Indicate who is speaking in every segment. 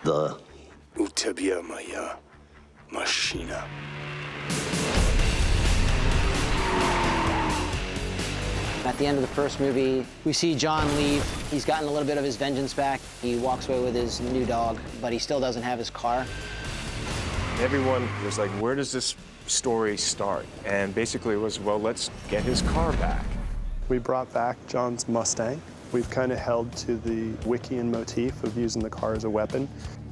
Speaker 1: The Utabia Maya Machina.
Speaker 2: At the end of the first movie, we see John leave. He's gotten a little bit of his vengeance back. He walks away with his new dog, but he still doesn't have his car.
Speaker 3: Everyone was like, where does this story start? And basically it was, well, let's get his car back.
Speaker 4: We brought back John's Mustang. We've kind of held to the Wickian motif of using the car as a weapon.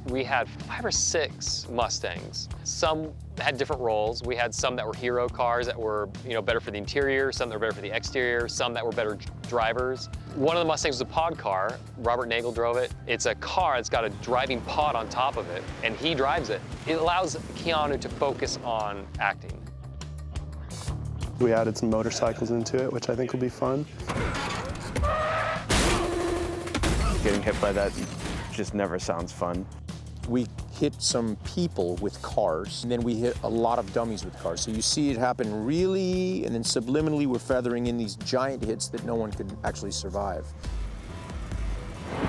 Speaker 5: We had 5 or 6 Mustangs. Some had different roles. We had some that were hero cars that were, better for the interior, some that were better for the exterior, some that were better drivers. One of the Mustangs was a pod car. Robert Nagel drove it. It's a car that's got a driving pod on top of it, and he drives it. It allows Keanu to focus on acting.
Speaker 4: We added some motorcycles into it, which I think will be fun.
Speaker 6: Getting hit by that just never sounds fun.
Speaker 7: We hit some people with cars, and then we hit a lot of dummies with cars. So you see it happen really, and then subliminally we're feathering in these giant hits that no one could actually survive.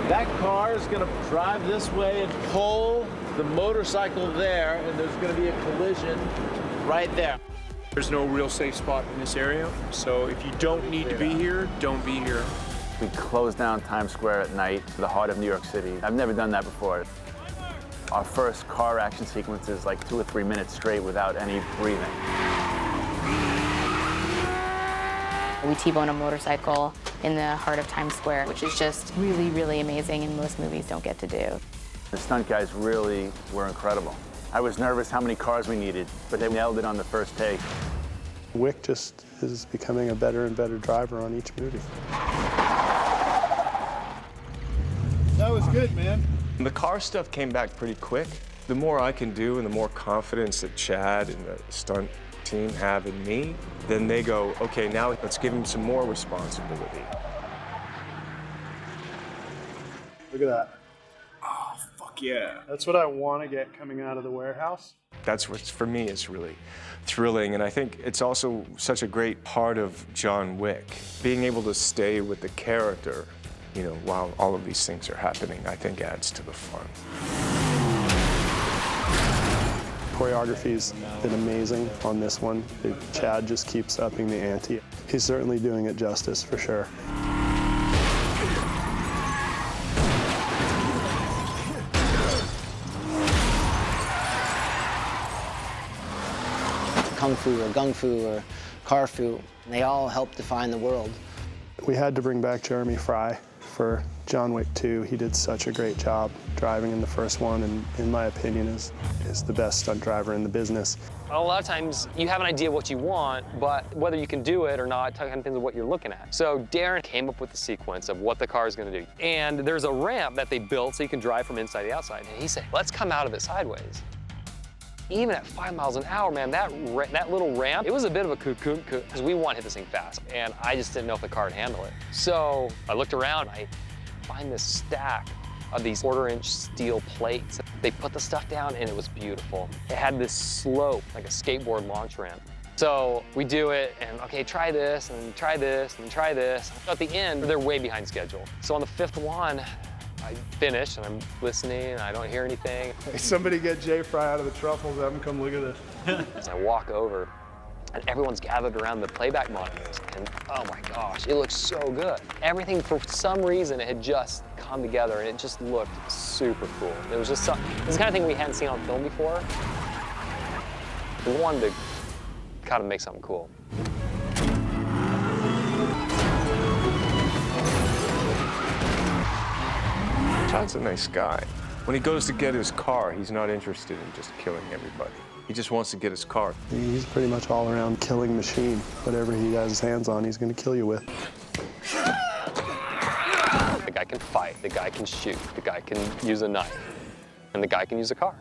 Speaker 8: That car is going to drive this way and pull the motorcycle there, and there's going to be a collision right there.
Speaker 9: There's no real safe spot in this area, so if you don't need to be here, don't be here.
Speaker 6: We closed down Times Square at night, the heart of New York City. I've never done that before. Our first car action sequence is like 2 or 3 minutes straight without any breathing.
Speaker 10: We T-bone a motorcycle in the heart of Times Square, which is just really, really amazing, and most movies don't get to do.
Speaker 6: The stunt guys really were incredible. I was nervous how many cars we needed, but they nailed it on the first take.
Speaker 4: Wick just is becoming a better and better driver on each movie.
Speaker 8: That was good, man.
Speaker 3: The car stuff came back pretty quick. The more I can do and the more confidence that Chad and the stunt team have in me, then they go, okay, now let's give him some more responsibility.
Speaker 4: Look at that.
Speaker 9: Oh, fuck yeah.
Speaker 4: That's what I want to get coming out of the warehouse.
Speaker 3: That's what, for me, is really thrilling. And I think it's also such a great part of John Wick. Being able to stay with the character, while all of these things are happening, I think adds to the fun.
Speaker 4: Choreography's been amazing on this one. Chad just keeps upping the ante. He's certainly doing it justice, for sure.
Speaker 2: Kung Fu or Gung Fu or Car Fu, they all help define the world.
Speaker 4: We had to bring back Jeremy Fry for John Wick 2. He did such a great job driving in the first one, and in my opinion is the best stunt driver in the business.
Speaker 5: A lot of times you have an idea of what you want, but whether you can do it or not kind of depends on what you're looking at. So Darren came up with the sequence of what the car is going to do. And there's a ramp that they built so you can drive from inside to outside. And he said, let's come out of it sideways. Even at 5 miles an hour, man, that little ramp, it was a bit of a cocoon, because we want to hit this thing fast, and I just didn't know if the car would handle it. So I looked around, I find this stack of these 1/4-inch steel plates. They put the stuff down, and it was beautiful. It had this slope, like a skateboard launch ramp. So we do it, and okay, try this, and try this, and try this. At the end, they're way behind schedule. So on the 5th one, I finish, and I'm listening, and I don't hear anything.
Speaker 4: Hey, somebody get Jay Fry out of the truffles, have him come look at this.
Speaker 5: As I walk over, and everyone's gathered around the playback monitors, and oh my gosh, it looks so good. Everything, for some reason, it had just come together, and it just looked super cool. It was just it's the kind of thing we hadn't seen on film before. We wanted to kind of make something cool.
Speaker 3: Chad's a nice guy. When he goes to get his car, he's not interested in just killing everybody. He just wants to get his car.
Speaker 4: He's pretty much all around killing machine. Whatever he has his hands on, he's going to kill you with.
Speaker 5: The guy can fight, the guy can shoot, the guy can use a knife, and the guy can use a car.